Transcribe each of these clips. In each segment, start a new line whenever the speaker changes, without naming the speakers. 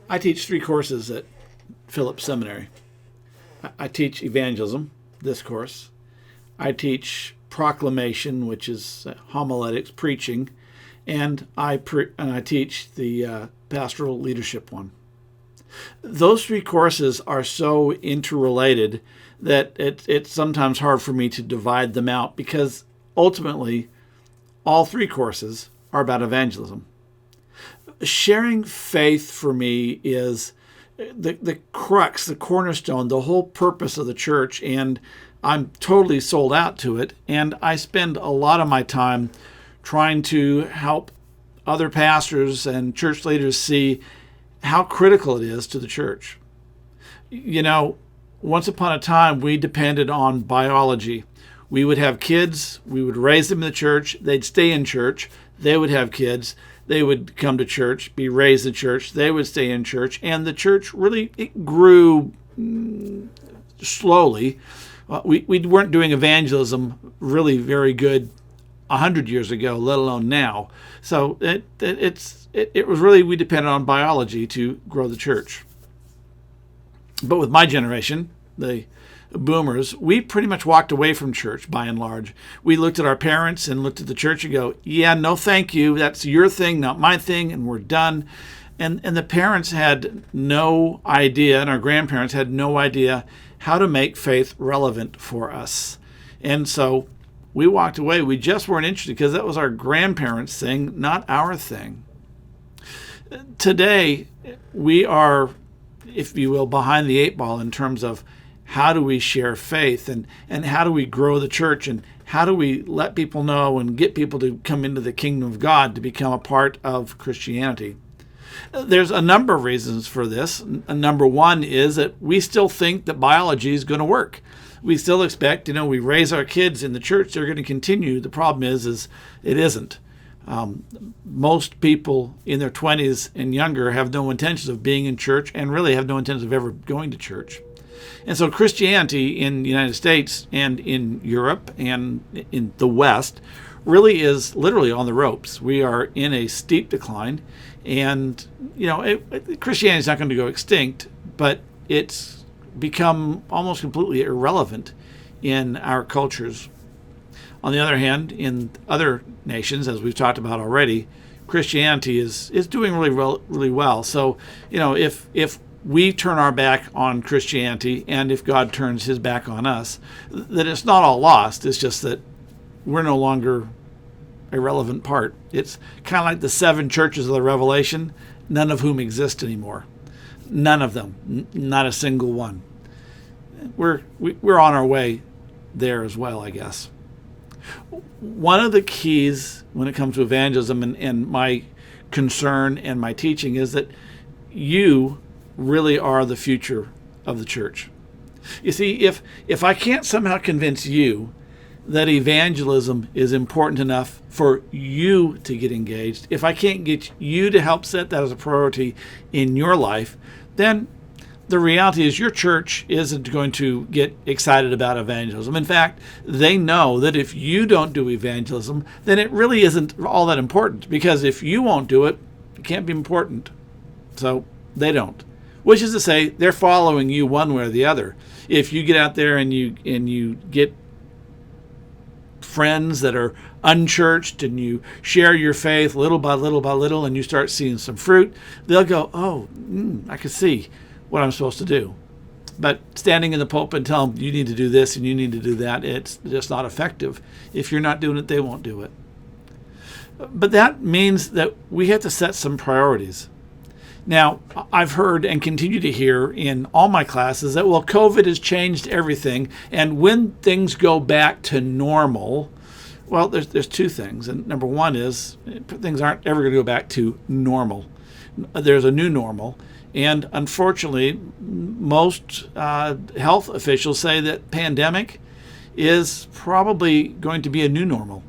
I teach 3 courses at Phillips Seminary. I teach evangelism, this course. I teach proclamation, which is homiletics, preaching, and I teach the pastoral leadership one. Those 3 courses are so interrelated that it's sometimes hard for me to divide them out, because ultimately all 3 courses are about evangelism. Sharing faith for me is the crux, the cornerstone, the whole purpose of the church, and I'm totally sold out to it. And I spend a lot of my time trying to help other pastors and church leaders see how critical it is to the church. You know, once upon a time, we depended on biology. We would have kids, we would raise them in the church, they'd stay in church, they would have kids, they would come to church, be raised in church, they would stay in church, and the church really, it grew slowly. We weren't doing evangelism really very good 100 years ago, let alone now. So it was really, we depended on biology to grow the church. But with my generation, the boomers, we pretty much walked away from church by and large. We looked at our parents and looked at the church and go, yeah, no thank you, that's your thing, not my thing, and we're done. And the parents had no idea, and our grandparents had no idea how to make faith relevant for us. And so we walked away. We just weren't interested because that was our grandparents' thing, not our thing. Today, we are, if you will, behind the 8 ball in terms of how do we share faith, and how do we grow the church, and how do we let people know and get people to come into the kingdom of God to become a part of Christianity. There's a number of reasons for this. Number one is that we still think that biology is going to work. We still expect, we raise our kids in the church, they're going to continue. The problem is it isn't. Most people in their 20s and younger have no intentions of being in church, and really have no intentions of ever going to church. And so Christianity in the United States and in Europe and in the West really is literally on the ropes. We are in a steep decline, and Christianity is not going to go extinct, but it's become almost completely irrelevant in our cultures. On the other hand, in other nations, as we've talked about already, Christianity is doing really well. So, if we turn our back on Christianity, and if God turns his back on us, that it's not all lost. It's just that we're no longer a relevant part. It's kind of like the 7 churches of the Revelation, none of whom exist anymore. None of them, not a single one. We're on our way there as well, I guess. One of the keys when it comes to evangelism and my concern and my teaching is that you really are the future of the church. You see, if I can't somehow convince you that evangelism is important enough for you to get engaged, if I can't get you to help set that as a priority in your life, then the reality is your church isn't going to get excited about evangelism. In fact, they know that if you don't do evangelism, then it really isn't all that important, because if you won't do it, it can't be important. So they don't. Which is to say, they're following you one way or the other. If you get out there and you get friends that are unchurched and you share your faith little by little and you start seeing some fruit, they'll go, oh, I can see what I'm supposed to do. But standing in the pulpit and telling them you need to do this and you need to do that, it's just not effective. If you're not doing it, they won't do it. But that means that we have to set some priorities. Now, I've heard and continue to hear in all my classes that, well, COVID has changed everything, and when things go back to normal, well, there's 2 things. And number one is things aren't ever going to go back to normal. There's a new normal. And unfortunately, most health officials say that pandemic is probably going to be a new normal,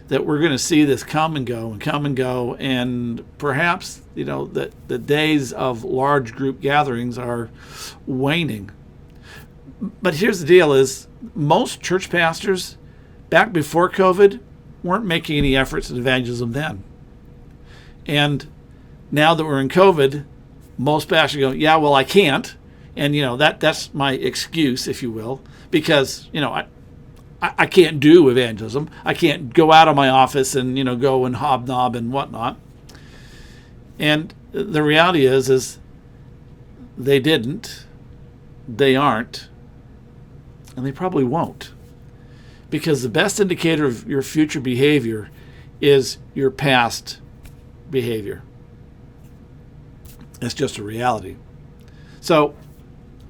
that we're going to see this come and go, and perhaps, that the days of large group gatherings are waning. But here's the deal is most church pastors back before COVID weren't making any efforts at evangelism then. And now that we're in COVID, most pastors go, yeah, well, I can't. And, that's my excuse, if you will, because, I can't do evangelism. I can't go out of my office and, go and hobnob and whatnot. And the reality is they didn't, they aren't, and they probably won't. Because the best indicator of your future behavior is your past behavior. It's just a reality. So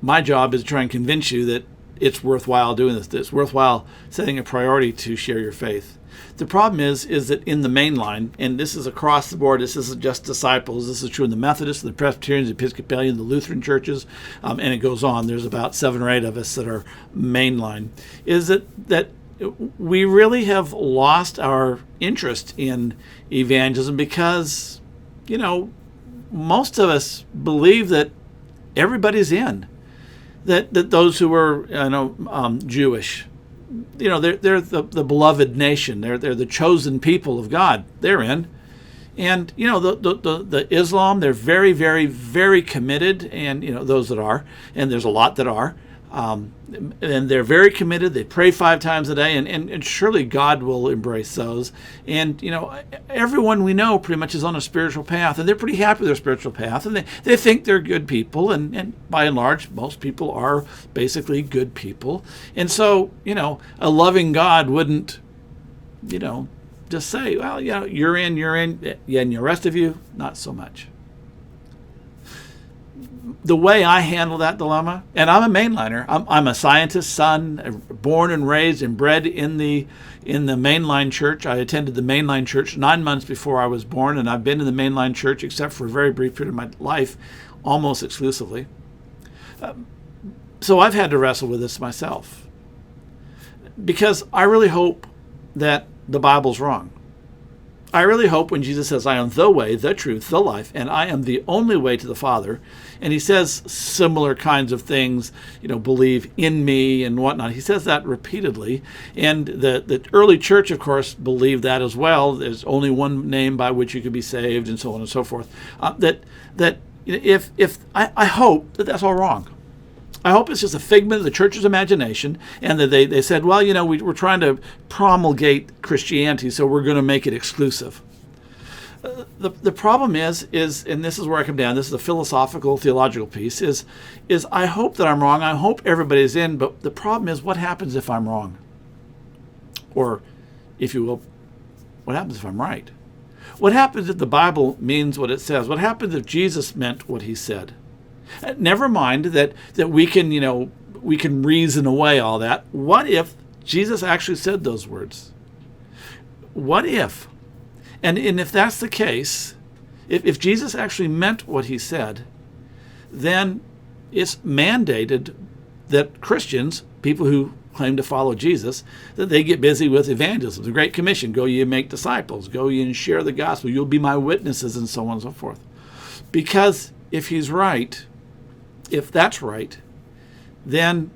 my job is to try and convince you that it's worthwhile doing this. It's worthwhile setting a priority to share your faith. The problem is that in the main line, and this is across the board, this isn't just disciples, this is true in the Methodists, the Presbyterians, the Episcopalian, the Lutheran churches, and it goes on. There's about 7 or 8 of us that are mainline, is that we really have lost our interest in evangelism because, most of us believe that everybody's in. That those who are Jewish, they're the beloved nation. They're the chosen people of God. They're in, and the Islam, they're very, very, very committed, and those that are, and there's a lot that are, and they're very committed. They pray 5 times a day, and surely God will embrace those. And everyone we know pretty much is on a spiritual path, and they're pretty happy with their spiritual path, and they think they're good people, and by and large, most people are basically good people. And so a loving God wouldn't just say, well, you're in, yeah, and the rest of you, not so much. The way I handle that dilemma, and I'm a mainliner. I'm a scientist's son, born and raised and bred in the mainline church. I attended the mainline church 9 months before I was born, and I've been in the mainline church, except for a very brief period of my life, almost exclusively. So I've had to wrestle with this myself, because I really hope that the Bible's wrong. I really hope when Jesus says, I am the way, the truth, the life, and I am the only way to the Father, and he says similar kinds of things, believe in me and whatnot. He says that repeatedly, and the early church, of course, believed that as well. There's only one name by which you could be saved, and so on and so forth. I hope that that's all wrong. I hope it's just a figment of the church's imagination, and that they said, well, we're trying to promulgate Christianity, so we're going to make it exclusive. The problem is, and this is where I come down, this is a philosophical, theological piece, is I hope that I'm wrong. I hope everybody's in, but the problem is, what happens if I'm wrong? Or, if you will, what happens if I'm right? What happens if the Bible means what it says? What happens if Jesus meant what he said? Never mind that we can reason away all that. What if Jesus actually said those words? What if? And if that's the case, if Jesus actually meant what he said, then it's mandated that Christians, people who claim to follow Jesus, that they get busy with evangelism, the Great Commission. Go ye and make disciples. Go ye and share the gospel. You'll be my witnesses, and so on and so forth. Because if he's right, if that's right, then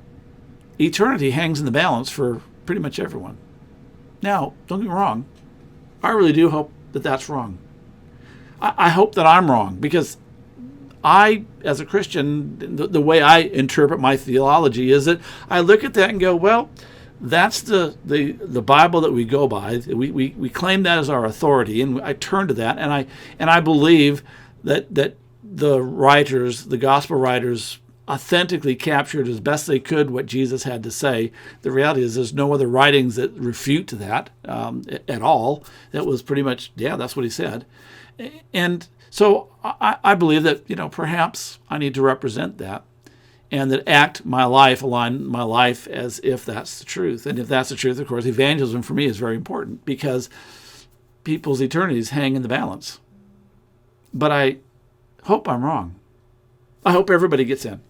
eternity hangs in the balance for pretty much everyone. Now, don't get me wrong. I really do hope that that's wrong. I hope that I'm wrong, because I, as a Christian, the way I interpret my theology is that I look at that and go, well, that's the Bible that we go by. We claim that as our authority, and I turn to that, and I believe that the writers, the gospel writers, authentically captured as best they could what Jesus had to say. The reality is there's no other writings that refute that at all. That was pretty much, yeah, that's what he said. And so I believe that, perhaps I need to represent that, and that align my life as if that's the truth. And if that's the truth, of course, evangelism for me is very important, because people's eternities hang in the balance. But I hope I'm wrong. I hope everybody gets in.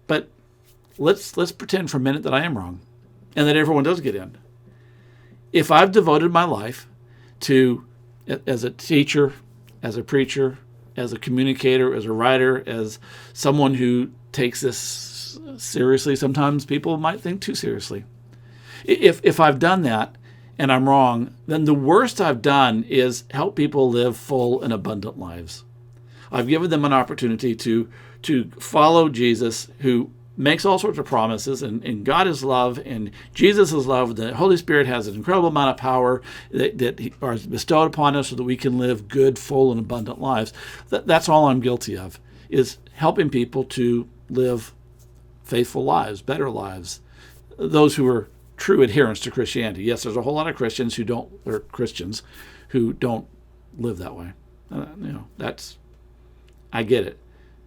But let's pretend for a minute that I am wrong, and that everyone does get in. If I've devoted my life to, as a teacher, as a preacher, as a communicator, as a writer, as someone who takes this seriously, sometimes people might think too seriously. If I've done that and I'm wrong, then the worst I've done is help people live full and abundant lives. I've given them an opportunity to follow Jesus, who makes all sorts of promises, and God is love, and Jesus is love. The Holy Spirit has an incredible amount of power that are bestowed upon us so that we can live good, full, and abundant lives. That's all I'm guilty of, is helping people to live faithful lives, better lives, those who are true adherents to Christianity. Yes, there's a whole lot of Christians who don't live that way. I get it.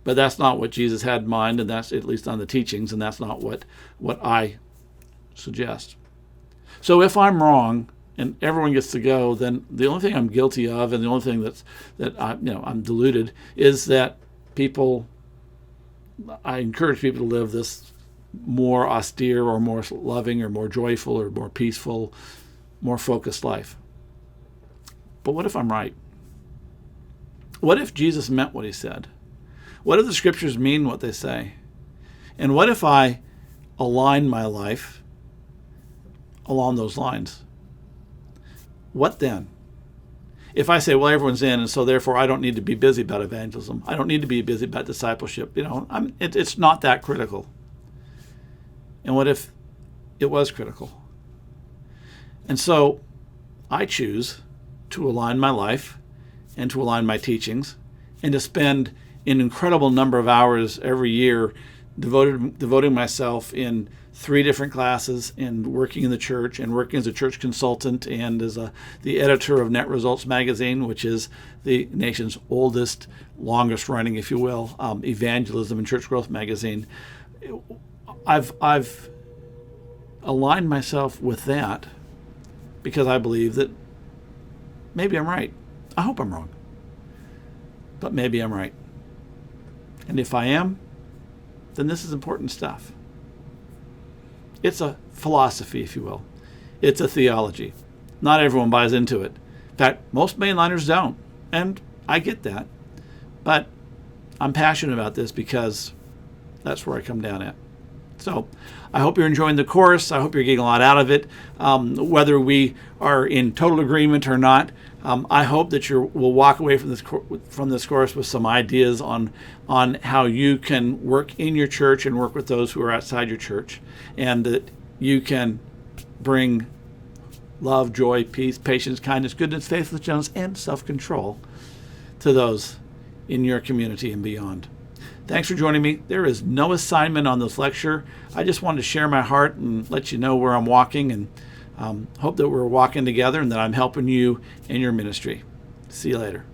But that's not what Jesus had in mind, and that's at least on the teachings, and that's not what I suggest. So if I'm wrong and everyone gets to go, then the only thing I'm guilty of, and the only thing I'm deluded, is that I encourage people to live this more austere or more loving or more joyful or more peaceful, more focused life. But what if I'm right? What if Jesus meant what he said? What if the scriptures mean what they say? And what if I align my life along those lines? What then? If I say, well, everyone's in, and so therefore I don't need to be busy about evangelism. I don't need to be busy about discipleship. It's not that critical. And what if it was critical? And so I choose to align my life and to align my teachings and to spend an incredible number of hours every year devoting myself in 3 different classes and working in the church and working as a church consultant and as the editor of Net Results magazine, which is the nation's oldest, longest running, if you will, Evangelism and Church Growth magazine. I've aligned myself with that because I believe that maybe I'm right. I hope I'm wrong, but maybe I'm right. And if I am, then this is important stuff. It's a philosophy, if you will. It's a theology. Not everyone buys into it. In fact, most mainliners don't, and I get that. But I'm passionate about this because that's where I come down at. So I hope you're enjoying the course. I hope you're getting a lot out of it. Whether we are in total agreement or not, I hope that we'll walk away from this course with some ideas on how you can work in your church and work with those who are outside your church, and that you can bring love, joy, peace, patience, kindness, goodness, faithfulness, gentleness, and self-control to those in your community and beyond. Thanks for joining me. There is no assignment on this lecture. I just wanted to share my heart and let you know where I'm walking, and hope that we're walking together and that I'm helping you in your ministry. See you later.